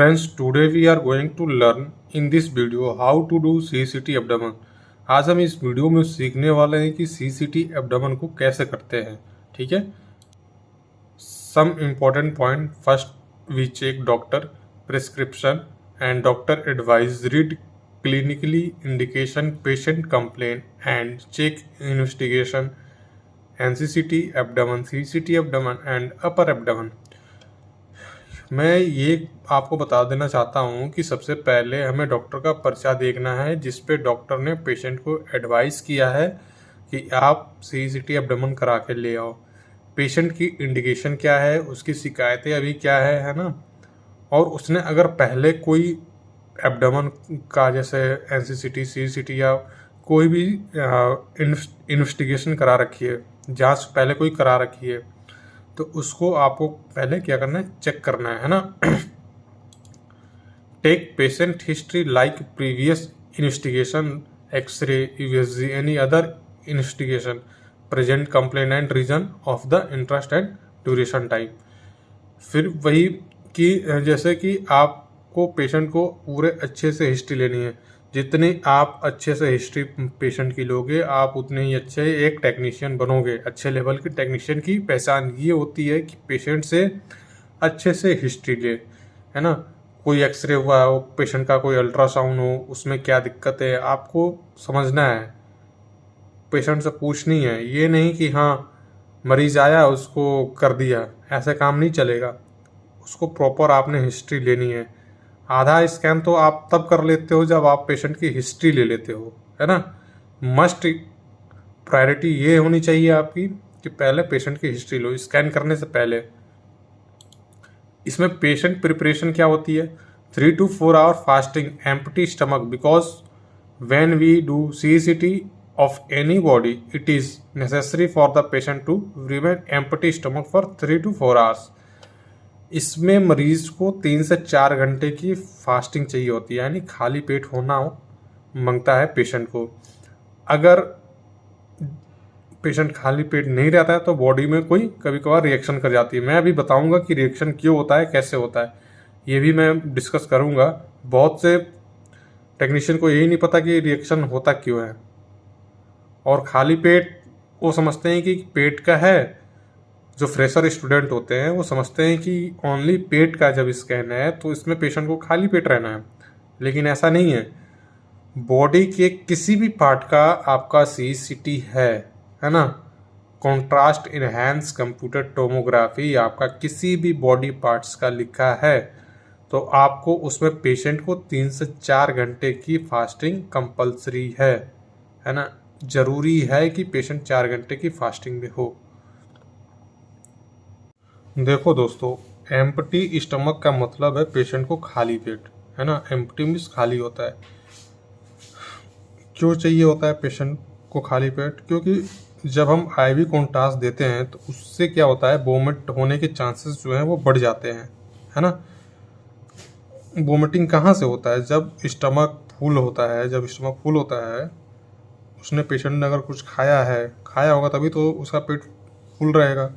Friends, today we are going to learn in this video how to do CCT abdomen। आज हम इस video में सीखने वाले हैं कि CCT abdomen को कैसे करते हैं। ठीक है, some important point। First we check doctor prescription and doctor advice, read clinically indication, patient complaint and check investigation, NCCT abdomen, CCT abdomen and upper abdomen। मैं ये आपको बता देना चाहता हूँ कि सबसे पहले हमें डॉक्टर का पर्चा देखना है जिस पे डॉक्टर ने पेशेंट को एडवाइस किया है कि आप CCT एब्डोमेन करा के ले आओ। पेशेंट की इंडिकेशन क्या है, उसकी शिकायतें अभी क्या है ना, और उसने अगर पहले कोई एब्डोमेन का जैसे NCCT, CCT या कोई भी इन्वेस्टिगेशन करा रखी है, जांच पहले कोई करा रखी है, तो उसको आपको पहले क्या करना है, चेक करना है ना। Take patient history like previous investigation, x-ray, USG, any other investigation, present complaint and reason of the interest and duration time. फिर वही कि जैसे कि आपको पेशेंट को पूरे अच्छे से हिस्ट्री लेनी है। जितनी आप अच्छे से हिस्ट्री पेशेंट की लोगे, आप उतने ही अच्छे एक टेक्नीशियन बनोगे। अच्छे लेवल के टेक्नीशियन की पहचान ये होती है कि पेशेंट से अच्छे से हिस्ट्री ले, है ना। कोई एक्सरे हुआ हो पेशेंट का, कोई अल्ट्रासाउंड हो, उसमें क्या दिक्कत है आपको समझना है, पेशेंट से पूछनी है। ये नहीं कि हाँ मरीज आया उसको कर दिया, ऐसे काम नहीं चलेगा। उसको प्रॉपर आपने हिस्ट्री लेनी है। आधा स्कैन तो आप तब कर लेते हो जब आप पेशेंट की हिस्ट्री ले लेते हो, है ना। मस्ट प्रायोरिटी ये होनी चाहिए आपकी कि पहले पेशेंट की हिस्ट्री लो स्कैन करने से पहले। इसमें पेशेंट प्रिपरेशन क्या होती है, 3 to 4 hour fasting, empty stomach, because when we do CCT of any body it is necessary for the patient to remain empty stomach for 3 to 4 hours. इसमें मरीज को 3 से 4 घंटे की फास्टिंग चाहिए होती है, यानी खाली पेट होना मांगता है पेशेंट को। अगर पेशेंट खाली पेट नहीं रहता है तो बॉडी में कोई कभी कभार रिएक्शन कर जाती है। मैं अभी बताऊंगा कि रिएक्शन क्यों होता है, कैसे होता है, ये भी मैं डिस्कस करूंगा। बहुत से टेक्नीशियन को यही नहीं पता कि रिएक्शन होता क्यों है, और खाली पेट वो समझते हैं कि पेट का है। जो फ्रेशर स्टूडेंट होते हैं वो समझते हैं कि ओनली पेट का जब स्कैन है तो इसमें पेशेंट को खाली पेट रहना है, लेकिन ऐसा नहीं है। बॉडी के किसी भी पार्ट का आपका CCT है ना, कॉन्ट्रास्ट इनहैंस कंप्यूटर टोमोग्राफी आपका किसी भी बॉडी पार्ट्स का लिखा है तो आपको उसमें पेशेंट को 3 से 4 घंटे की फास्टिंग कंपलसरी है ना। जरूरी है कि पेशेंट 4 घंटे की फास्टिंग में हो। देखो दोस्तों, एम्प्टी स्टमक का मतलब है पेशेंट को खाली पेट, है ना। एम्प्टी मीन्स खाली होता है। क्यों चाहिए होता है पेशेंट को खाली पेट, क्योंकि जब हम IV कॉन्ट्रास्ट देते हैं तो उससे क्या होता है, वोमिट होने के चांसेस जो हैं वो बढ़ जाते हैं, है ना। वोमिटिंग कहाँ से होता है, जब स्टमक फुल होता है। जब स्टमक फुल होता है, उसने पेशेंट ने अगर कुछ खाया होगा तभी तो उसका पेट फुल रहेगा।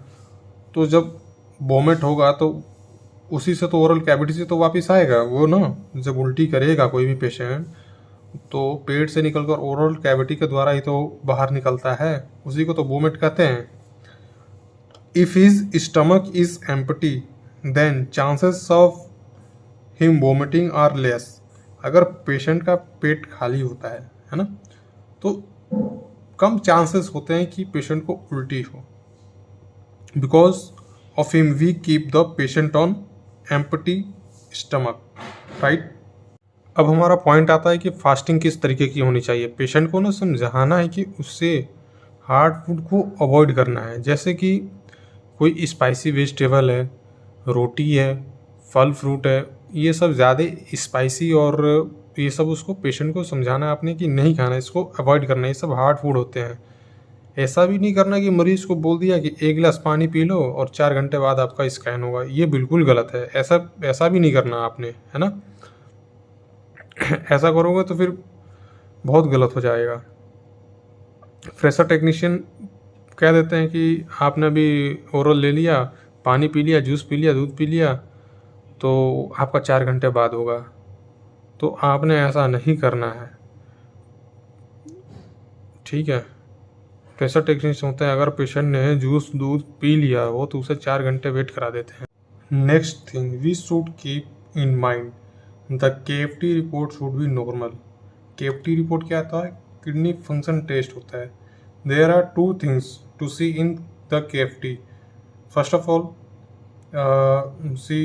तो जब वोमिट होगा तो उसी से तो ओरल कैविटी से तो वापस आएगा वो ना। जब उल्टी करेगा कोई भी पेशेंट तो पेट से निकलकर ओरल कैविटी के द्वारा ही तो बाहर निकलता है, उसी को तो वोमिट कहते हैं। If his stomach is empty then chances of him vomiting are less. अगर पेशेंट का पेट खाली होता है ना, तो कम चांसेस होते हैं कि पेशेंट को उल्टी हो। Because of him we keep the patient on empty stomach, right। अब हमारा पॉइंट आता है कि फास्टिंग किस तरीके की होनी चाहिए। पेशेंट को ना समझाना है कि उससे हार्ड फूड को अवॉइड करना है। जैसे कि कोई स्पाइसी वेजिटेबल है, रोटी है, फल फ्रूट है, ये सब ज़्यादा स्पाइसी और ये सब उसको पेशेंट को समझाना है आपने कि नहीं खाना, इसको अवॉइड करना है, ये सब हार्ड फूड होते हैं। ऐसा भी नहीं करना कि मरीज को बोल दिया कि 1 गिलास पानी पी लो और 4 घंटे बाद आपका स्कैन होगा, ये बिल्कुल गलत है। ऐसा भी नहीं करना आपने, है ना। ऐसा करोगे तो फिर बहुत गलत हो जाएगा। फ्रेशर टेक्नीशियन कह देते हैं कि आपने अभी ओरल ले लिया, पानी पी लिया, जूस पी लिया, दूध पी लिया, तो आपका 4 घंटे बाद होगा। तो आपने ऐसा नहीं करना है, ठीक है। प्रेशर टेक्नीशियन होता है, अगर पेशेंट ने जूस दूध पी लिया हो तो उसे 4 घंटे वेट करा देते हैं। Next thing we should keep in mind, the KFT report should be normal. KFT report क्या आता है? किडनी फंक्शन टेस्ट होता है। There are 2 things to see in the KFT। First of all see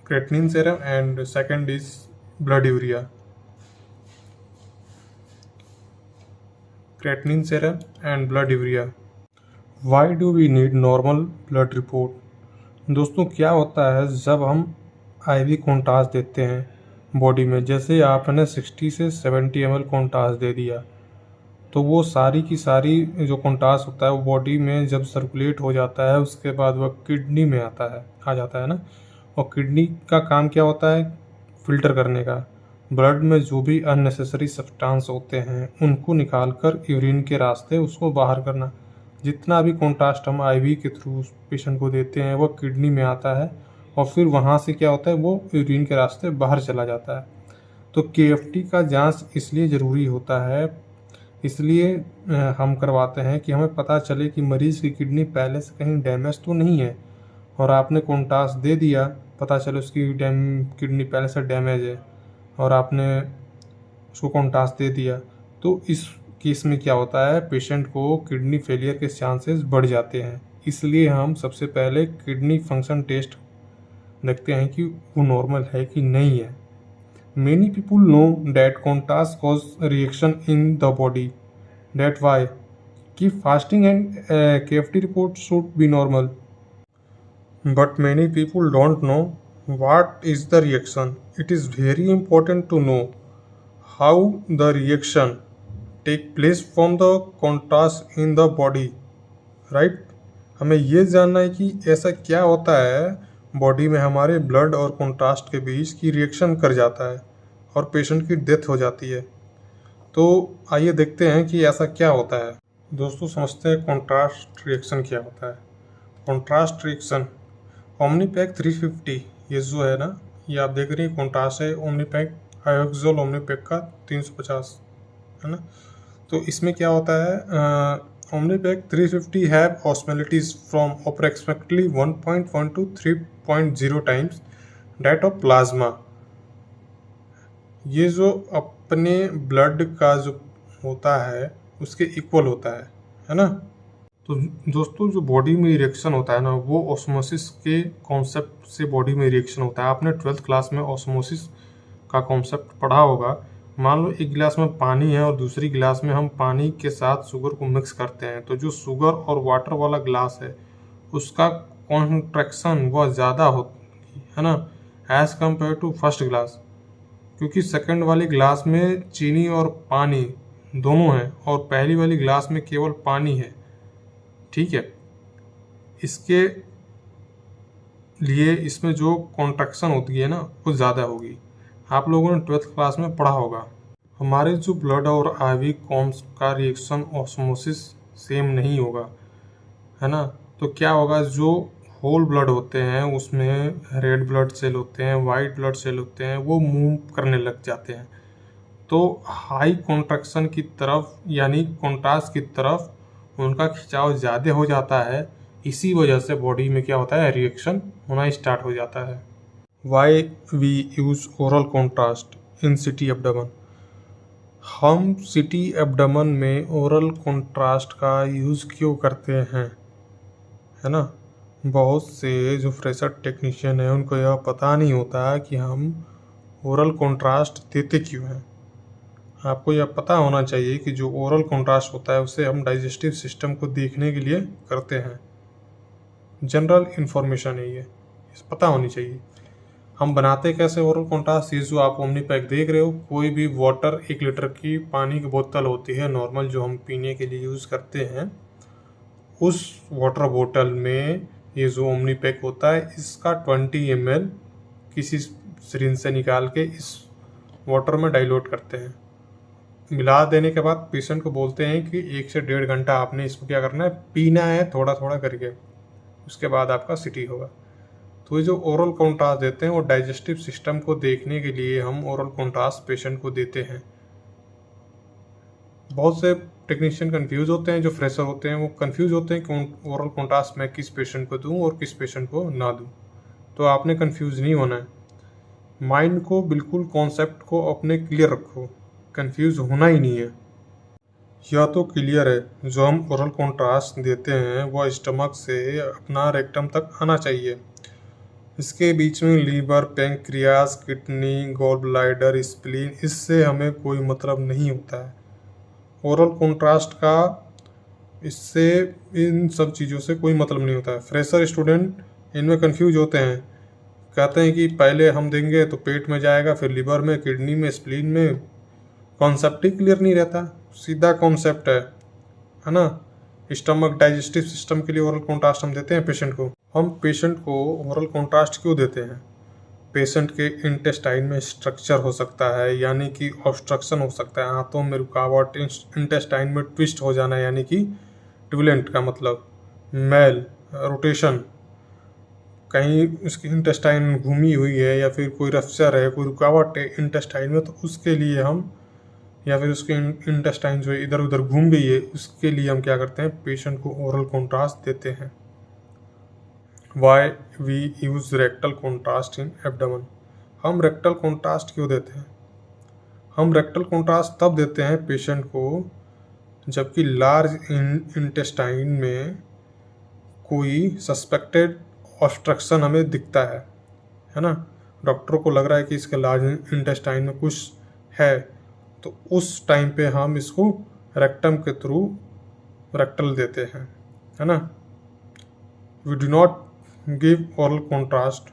creatinine serum and second is blood urea. Creatinine serum and blood urea. Why do we need normal blood report? दोस्तों क्या होता है जब हम IV कॉन्टास देते हैं body में, जैसे आपने 60 से 70 ml कॉन्टास दे दिया तो वो सारी की सारी जो कॉन्टास होता है वो बॉडी में जब सर्कुलेट हो जाता है उसके बाद वह किडनी में आ जाता है ना। और किडनी का काम क्या होता है? फिल्टर करने का। ब्लड में जो भी अननेसेसरी सब्सटेंस होते हैं उनको निकालकर यूरिन के रास्ते उसको बाहर करना। जितना भी कॉन्ट्रास्ट हम IV के थ्रू पेशेंट को देते हैं वो किडनी में आता है और फिर वहाँ से क्या होता है वो यूरिन के रास्ते बाहर चला जाता है। तो KFT का जांच इसलिए ज़रूरी होता है, इसलिए हम करवाते हैं कि हमें पता चले कि मरीज़ की किडनी पहले से कहीं डैमेज तो नहीं है। और आपने कॉन्टास दे दिया, पता चले उसकी किडनी पहले से डैमेज है और आपने उसको कॉन्टास दे दिया, तो इस केस में क्या होता है पेशेंट को किडनी फेलियर के चांसेस बढ़ जाते हैं। इसलिए हम सबसे पहले किडनी फंक्शन टेस्ट देखते हैं कि वो नॉर्मल है कि नहीं है। Many people know that contrast cause reaction in the body, that why कि fasting and KFT report should be normal. But many people don't know what is the reaction. It is very important to know how the reaction take place from the contrast in the body, right? हमें ये जानना है कि ऐसा क्या होता है body में हमारे ब्लड और कॉन्ट्रास्ट के बीच की रिएक्शन कर जाता है और पेशेंट की डेथ हो जाती है। तो आइए देखते हैं कि ऐसा क्या होता है। दोस्तों समझते हैं कॉन्ट्रास्ट रिएक्शन क्या होता है। कॉन्ट्रास्ट रिएक्शन ओमनीपैक 350 ये जो है ना, ये आप देख रहे हैं कॉन्ट्रास्ट है ओमनीपैक आयोक्सोल ओमनीपैक का 350 है ना। तो इसमें क्या होता है Omnipaque 350 have osmolalities from approximately 1.1 to 3.0 times that of plasma. ये जो अपने ब्लड का जो होता है उसके इक्वल होता है ना। तो दोस्तों जो बॉडी में रिएक्शन होता है ना वो ऑस्मोसिस के कॉन्सेप्ट से बॉडी में रिएक्शन होता है। आपने 12th क्लास में ऑस्मोसिस का कॉन्सेप्ट पढ़ा होगा। मान लो एक गिलास में पानी है और दूसरी गिलास में हम पानी के साथ शुगर को मिक्स करते हैं, तो जो शुगर और वाटर वाला गिलास है उसका कॉन्ट्रैक्शन वह ज़्यादा होती है ना एज़ कम्पेयर टू फर्स्ट गिलास, क्योंकि सेकंड वाली गिलास में चीनी और पानी दोनों हैं और पहली वाली गिलास में केवल पानी है, ठीक है। इसके लिए इसमें जो कॉन्ट्रैक्शन होती है ना वो ज़्यादा होगी। आप लोगों ने 12th क्लास में पढ़ा होगा। हमारे जो ब्लड और IV कॉम्स का रिएक्शन ऑस्मोसिस सेम नहीं होगा, है ना। तो क्या होगा, जो होल ब्लड होते हैं उसमें रेड ब्लड सेल होते हैं, वाइट ब्लड सेल होते हैं, वो मूव करने लग जाते हैं। तो हाई कॉन्ट्रैक्शन की तरफ यानी कॉन्ट्रास्ट की तरफ उनका खिंचाव ज़्यादा हो जाता है। इसी वजह से बॉडी में क्या होता है रिएक्शन होना स्टार्ट हो जाता है। Why we use oral contrast in CT abdomen. हम CT एब्डोमेन में ओरल कॉन्ट्रास्ट का यूज़ क्यों करते हैं, है ना। बहुत से जो फ्रेशर टेक्नीशियन हैं उनको यह पता नहीं होता कि हम ओरल कॉन्ट्रास्ट देते क्यों हैं। आपको यह पता होना चाहिए कि जो ओरल कॉन्ट्रास्ट होता है उसे हम डाइजेस्टिव सिस्टम को देखने के लिए करते हैं। जनरल इन्फॉर्मेशन है ये पता होनी चाहिए। हम बनाते कैसे ओरल कॉन्ट्रास्ट, ये जो आप ओमनीपैक देख रहे हो, कोई भी वाटर 1 लीटर की पानी की बोतल होती है नॉर्मल जो हम पीने के लिए यूज़ करते हैं, उस वाटर बोतल में ये जो ओमनीपैक होता है इसका 20 ml किसी सिरिंज से निकाल के इस वाटर में डाइल्यूट करते हैं। मिला देने के बाद पेशेंट को बोलते हैं कि 1 से 1.5 घंटा आपने इसको क्या करना है, पीना है थोड़ा थोड़ा करके, उसके बाद आपका CT होगा। तो ये जो ओरल कॉन्ट्रास्ट देते हैं वो डाइजेस्टिव सिस्टम को देखने के लिए हम ओरल कॉन्ट्रास्ट पेशेंट को देते हैं। बहुत से टेक्नीशियन कंफ्यूज होते हैं, जो फ्रेशर होते हैं वो कंफ्यूज होते हैं कि ओरल कॉन्ट्रास्ट मैं किस पेशेंट को दूं और किस पेशेंट को ना दूं। तो आपने कंफ्यूज नहीं होना है, माइंड को बिल्कुल कॉन्सेप्ट को अपने क्लियर रखो, कंफ्यूज होना ही नहीं है। यह तो क्लियर है, जो हम ओरल कॉन्ट्रास्ट देते हैं वह स्टमक से अपना रेक्टम तक आना चाहिए। इसके बीच में liver, pancreas, kidney, gall bladder, spleen, इससे हमें कोई मतलब नहीं होता है। ओरल कॉन्ट्रास्ट का इससे इन सब चीज़ों से कोई मतलब नहीं होता है। फ्रेशर स्टूडेंट इनमें कंफ्यूज होते हैं, कहते हैं कि पहले हम देंगे तो पेट में जाएगा, फिर लीवर में, किडनी में, स्प्लीन में। कॉन्सेप्ट ही क्लियर नहीं रहता, सीधा कॉन्सेप्ट है ना। स्टमक डाइजेस्टिव सिस्टम के लिए ओरल कॉन्ट्रास्ट हम देते हैं पेशेंट को। हम पेशेंट को ओरल कॉन्ट्रास्ट क्यों देते हैं? पेशेंट के इंटेस्टाइन में स्ट्रक्चर हो सकता है, यानी कि ऑब्स्ट्रक्शन हो सकता है, हाथों में रुकावट, इंटेस्टाइन में ट्विस्ट हो जाना, यानी कि ट्विलेंट का मतलब मैल रोटेशन, कहीं उसकी इंटेस्टाइन घूमी हुई है या फिर कोई रफ्चर है, कोई रुकावट है इंटेस्टाइन में, तो उसके लिए हम, या फिर उसके इंटेस्टाइन जो इधर उधर घूम गई है, उसके लिए हम क्या करते हैं, पेशेंट को ओरल कॉन्ट्रास्ट देते हैं। Why we use rectal contrast in abdomen. हम रेक्टल कॉन्ट्रास्ट क्यों देते हैं? हम रेक्टल कॉन्ट्रास्ट तब देते हैं पेशेंट को जबकि लार्ज इंटेस्टाइन में कोई सस्पेक्टेड ऑब्स्ट्रक्शन हमें दिखता है ना। डॉक्टर को लग रहा है कि इसके लार्ज इंटेस्टाइन में कुछ है, तो उस टाइम पे हम इसको रेक्टम के थ्रू रेक्टल देते हैं, है ना। We do not give oral contrast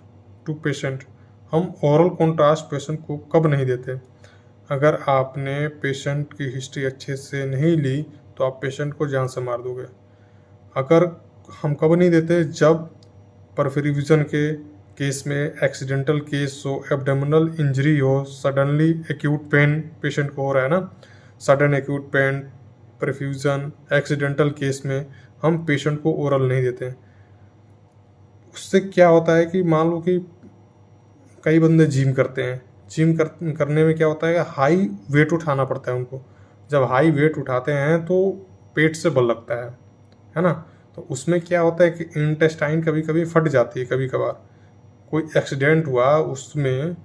to patient. हम ओरल कॉन्ट्रास्ट पेशेंट को कब नहीं देते? अगर आपने पेशेंट की हिस्ट्री अच्छे से नहीं ली तो आप पेशेंट को जान से मार दोगे। अगर हम कब नहीं देते? जब परफ्यूजन के केस में, एक्सीडेंटल केस हो, एब्डोमिनल इंजरी हो, सडनली एक्यूट पेन पेशेंट को हो रहा है ना, sudden acute pain, perfusion, accidental case में हम पेशेंट को ओरल नहीं देते। उससे क्या होता है कि मान लो कि कई बंदे जिम करते हैं, करने में क्या होता है कि हाई वेट उठाना पड़ता है उनको। जब हाई वेट उठाते हैं तो पेट से बल लगता है ना। तो उसमें क्या होता है कि इंटेस्टाइन कभी कभी फट जाती है, कभी कभार कोई एक्सीडेंट हुआ, उसमें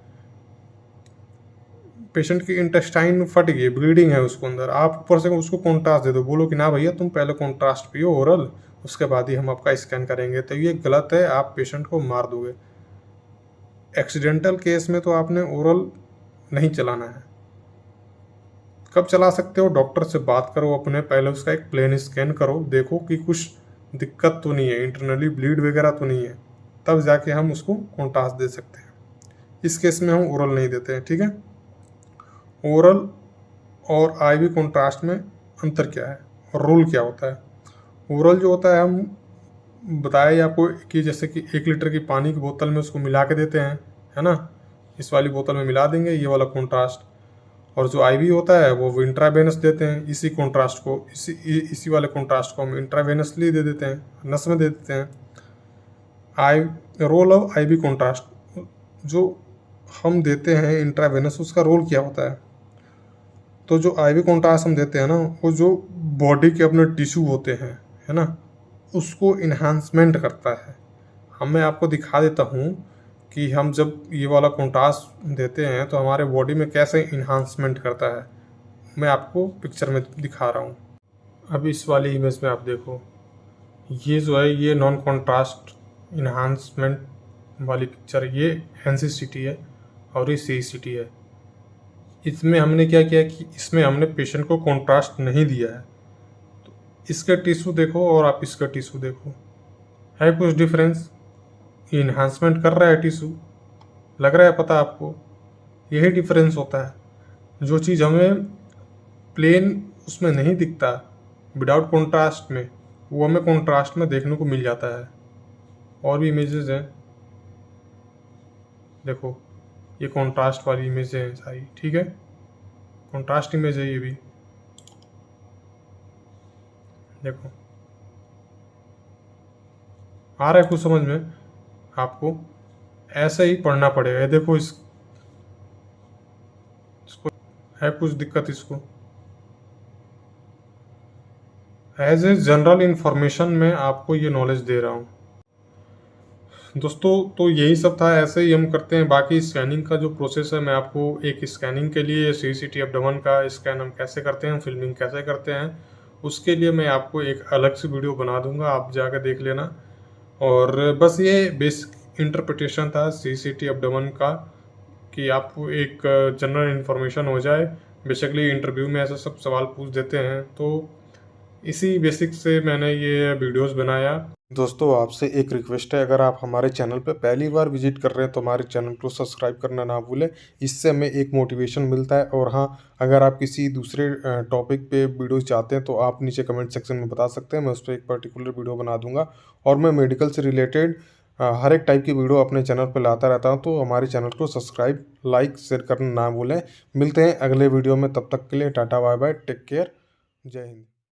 पेशेंट की इंटेस्टाइन फट गई, ब्लीडिंग है उसको अंदर, आप ऊपर से उसको कॉन्ट्रास्ट दे दो, बोलो कि ना भैया तुम पहले कॉन्ट्रास्ट पियो ओरल, उसके बाद ही हम आपका स्कैन करेंगे, तो ये गलत है, आप पेशेंट को मार दोगे। एक्सीडेंटल केस में तो आपने ओरल नहीं चलाना है। कब चला सकते हो? डॉक्टर से बात करो अपने, पहले उसका एक प्लेन स्कैन करो, देखो कि कुछ दिक्कत तो नहीं है, इंटरनली ब्लीड वगैरह तो नहीं है, तब जाके हम उसको कॉन्ट्रास्ट दे सकते हैं। इस केस में हम ओरल नहीं देते हैं, ठीक है। ओरल और आईवी कॉन्ट्रास्ट में अंतर क्या है और रोल क्या होता है? ओरल जो होता है, हम बताया आपको कि जैसे कि 1 लीटर की पानी की बोतल में उसको मिला के देते हैं, है ना, इस वाली बोतल में मिला देंगे, ये वाला कॉन्ट्रास्ट। और जो आईवी होता है वो इंट्रावेनस देते हैं, इसी कॉन्ट्रास्ट को, इसी वाले कॉन्ट्रास्ट को हम इंट्रावेनसली दे देते हैं, नस में दे देते हैं। रोल ऑफ आईवी कॉन्ट्रास्ट जो हम देते हैं इंट्रावेनस, उसका रोल क्या होता है? तो जो आईवी कॉन्ट्रास्ट हम देते हैं ना, वो जो बॉडी के अपने टिश्यू होते हैं, है ना, उसको इन्हांसमेंट करता है। मैं आपको दिखा देता हूँ कि हम जब ये वाला कॉन्ट्रास्ट देते हैं तो हमारे बॉडी में कैसे इन्हांसमेंट करता है। मैं आपको पिक्चर में दिखा रहा हूँ। अब इस वाली इमेज में आप देखो, ये जो है ये नॉन कॉन्ट्रास्ट इन्हांसमेंट वाली पिक्चर, ये NCCT है और ये CCT है। इसमें हमने क्या किया कि इसमें हमने पेशेंट को कॉन्ट्रास्ट नहीं दिया है। तो इसका टिश्यू देखो और आप इसका टिश्यू देखो, है कुछ डिफरेंस? इन्हांसमेंट कर रहा है टिश्यू, लग रहा है पता आपको? यही डिफरेंस होता है। जो चीज़ हमें प्लेन उसमें नहीं दिखता विदाउट कॉन्ट्रास्ट में, वो हमें कॉन्ट्रास्ट में देखने को मिल जाता है। और भी इमेजेस हैं, देखो ये कॉन्ट्रास्ट वाली इमेज है सारी, ठीक है, कॉन्ट्रास्ट इमेज है ये भी, देखो आ रहा है कुछ समझ में आपको? ऐसे ही पढ़ना पड़ेगा। ये देखो इसको है कुछ दिक्कत इसको। एज ए जनरल इंफॉर्मेशन में आपको ये नॉलेज दे रहा हूँ दोस्तों। तो यही सब था, ऐसे ही हम करते हैं। बाकी स्कैनिंग का जो प्रोसेस है, मैं आपको एक स्कैनिंग के लिए सीसीटी एब्डोमेन का स्कैन हम कैसे करते हैं, फिल्मिंग कैसे करते हैं, उसके लिए मैं आपको एक अलग से वीडियो बना दूंगा, आप जाकर देख लेना। और बस ये बेसिक इंटरप्रिटेशन था सीसीटी एब्डोमेन का, कि आपको एक जनरल इन्फॉर्मेशन हो जाए। बेसिकली इंटरव्यू में ऐसे सब सवाल पूछ देते हैं, तो इसी बेसिक से मैंने ये वीडियोस बनाया। दोस्तों आपसे एक रिक्वेस्ट है, अगर आप हमारे चैनल पर पहली बार विजिट कर रहे हैं तो हमारे चैनल को सब्सक्राइब करना ना भूलें। इससे हमें एक मोटिवेशन मिलता है। और हाँ, अगर आप किसी दूसरे टॉपिक पे वीडियोस चाहते हैं तो आप नीचे कमेंट सेक्शन में बता सकते हैं, मैं उस पर एक पर्टिकुलर वीडियो बना दूंगा। और मैं मेडिकल से रिलेटेड हर एक टाइप की वीडियो अपने चैनल पर लाता रहता हूँ, तो हमारे चैनल को सब्सक्राइब, लाइक, शेयर करना ना भूलें। मिलते हैं अगले वीडियो में, तब तक के लिए tata bye bye, take care, Jai Hind.